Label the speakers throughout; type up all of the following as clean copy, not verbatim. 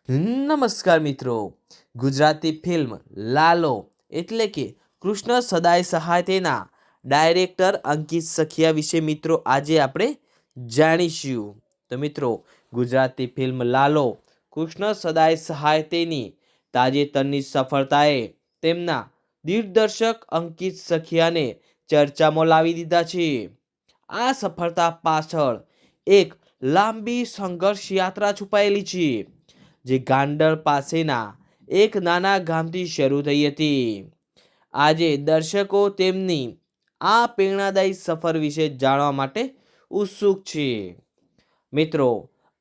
Speaker 1: નમસ્કાર મિત્રો. ગુજરાતી ફિલ્મ લાલો એટલે કે કૃષ્ણ સદાય સહાય તેના ડાયરેક્ટર અંકિત સખિયા વિશે મિત્રો આજે આપણે જાણીશું. તો મિત્રો, ગુજરાતી ફિલ્મ લાલો કૃષ્ણ સદાય સહાય તેની તાજેતરની સફળતાએ તેમના દિગ્દર્શક અંકિત સખિયાને ચર્ચામાં લાવી દીધા છે. આ સફળતા પાછળ એક લાંબી સંઘર્ષ યાત્રા છુપાયેલી છે, જે ગાંડર પાસેના એક નાના ગામથી શરૂ થઈ હતી. આજે દર્શકો તેમની આ પ્રેરણાદાયી સફર વિશે જાણવા માટે ઉત્સુક છે. મિત્રો,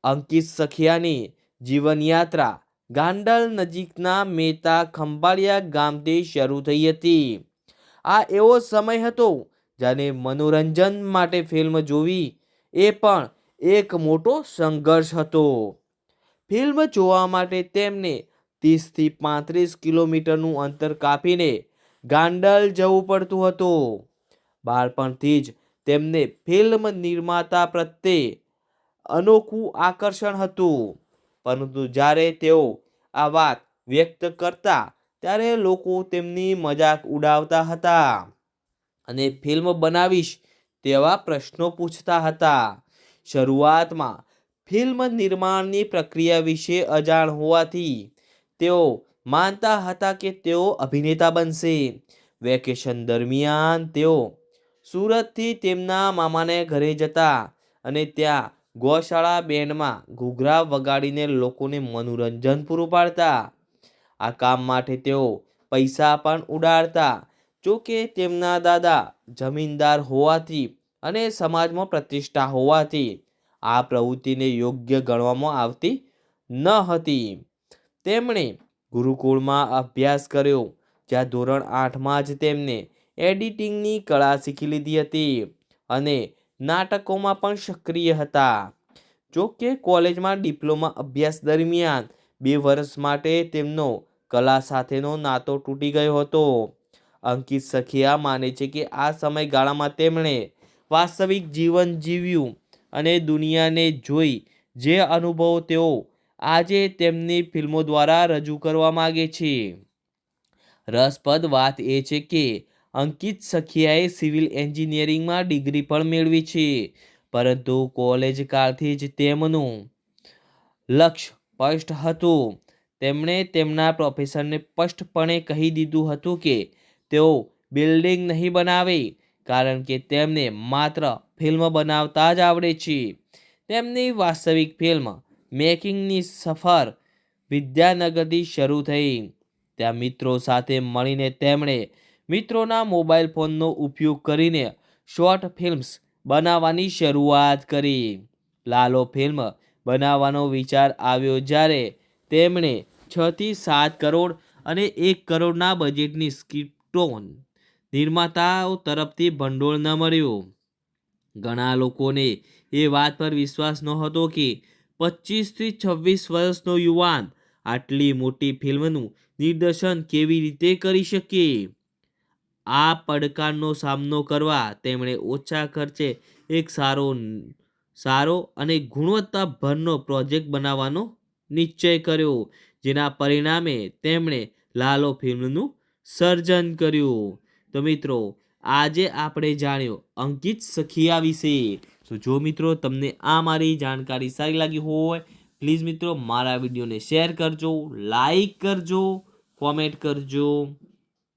Speaker 1: અંકિત સખિયાની જીવનયાત્રા ગાંડલ નજીકના મહેતા ખંભાળિયા ગામથી શરૂ થઈ હતી. આ એવો સમય હતો જ્યારે મનોરંજન માટે ફિલ્મ જોવી એ પણ એક મોટો સંઘર્ષ હતો. ફિલ્મ જોવા માટે તેમને 30થી 35 કિલોમીટરનું અંતર કાપીને ગાંડલ જવું પડતું હતું. બાળપણથી જ તેમને ફિલ્મ નિર્માતા પ્રત્યે અનોખું આકર્ષણ હતું, પરંતુ જ્યારે તેઓ આ વાત વ્યક્ત કરતા ત્યારે લોકો તેમની મજાક ઉડાવતા હતા અને ફિલ્મ બનાવીશ તેવા પ્રશ્નો પૂછતા હતા. શરૂઆતમાં ફિલ્મ નિર્માણની પ્રક્રિયા વિશે અજાણ હોવાથી તેઓ માનતા હતા કે તેઓ અભિનેતા બનશે. વેકેશન દરમિયાન તેઓ સુરતથી તેમના મામાને ઘરે જતા અને ત્યાં ગૌશાળા બેન્ડમાં ઘૂઘરા વગાડીને લોકોને મનોરંજન પૂરું પાડતા. આ કામ માટે તેઓ પૈસા પણ ઉડાડતા. જોકે તેમના દાદા જમીનદાર હોવાથી અને સમાજમાં પ્રતિષ્ઠા હોવાથી આ પ્રવૃત્તિને યોગ્ય ગણવામાં આવતી ન હતી. તેમણે ગુરુકુળમાં અભ્યાસ કર્યો, જ્યાં ધોરણ 8માં જ તેમને એડિટિંગની કળા શીખી લીધી હતી અને નાટકોમાં પણ સક્રિય હતા. જોકે કોલેજમાં ડિપ્લોમા અભ્યાસ દરમિયાન 2 વર્ષ માટે તેમનો કલા સાથેનો નાતો તૂટી ગયો હતો. અંકિત સખિયા માને છે કે આ સમયગાળામાં તેમણે વાસ્તવિક જીવન જીવ્યું અને દુનિયાને જોઈ. જે અનુભવો તેઓ આજે તેમની ફિલ્મો દ્વારા રજૂ કરવા માગે છે. રસપ્રદ વાત એ છે કે અંકિત સખિયાએ સિવિલ એન્જિનિયરિંગમાં ડિગ્રી પણ મેળવી છે, પરંતુ કોલેજ કાળથી જ તેમનું લક્ષ્ય સ્પષ્ટ હતું. તેમણે તેમના પ્રોફેસરને સ્પષ્ટપણે કહી દીધું હતું કે તેઓ બિલ્ડિંગ નહીં બનાવે, કારણ કે તેમને માત્ર ફિલ્મ બનાવતા જ આવડે છે. તેમની વાસ્તવિક ફિલ્મ મેકિંગની સફર વિદ્યાનગરથી શરૂ થઈ. ત્યાં મિત્રો સાથે મળીને તેમણે મિત્રોના મોબાઈલ ફોનનો ઉપયોગ કરીને શોર્ટ ફિલ્મ્સ બનાવવાની શરૂઆત કરી. લાલો ફિલ્મ બનાવવાનો વિચાર આવ્યો જ્યારે તેમણે 6થી 7 કરોડ અને 1 કરોડના બજેટની સ્ક્રિપ્ટો નિર્માતાઓ તરફથી ભંડોળ ન મળ્યું. ઘણા લોકોને એ વાત પર વિશ્વાસ નહોતો કે 25થી 26 વર્ષનો યુવાન આટલી મોટી ફિલ્મનું નિર્દેશન કેવી રીતે કરી શકે. આ પડકારનો સામનો કરવા તેમણે ઓછા ખર્ચે એક સારો અને ગુણવત્તાભરનો પ્રોજેક્ટ બનાવવાનો નિશ્ચય કર્યો, જેના પરિણામે તેમણે લાલો ફિલ્મનું સર્જન કર્યું. તો મિત્રો, આજે આપણે જાણ્યો અંકિત સખિયા વિશે. તો જો મિત્રો તમને આ મારી જાણકારી સારી લાગી હોય, પ્લીઝ મિત્રો મારા વિડીયોને શેર કરજો, લાઈક કરજો, કોમેન્ટ કરજો.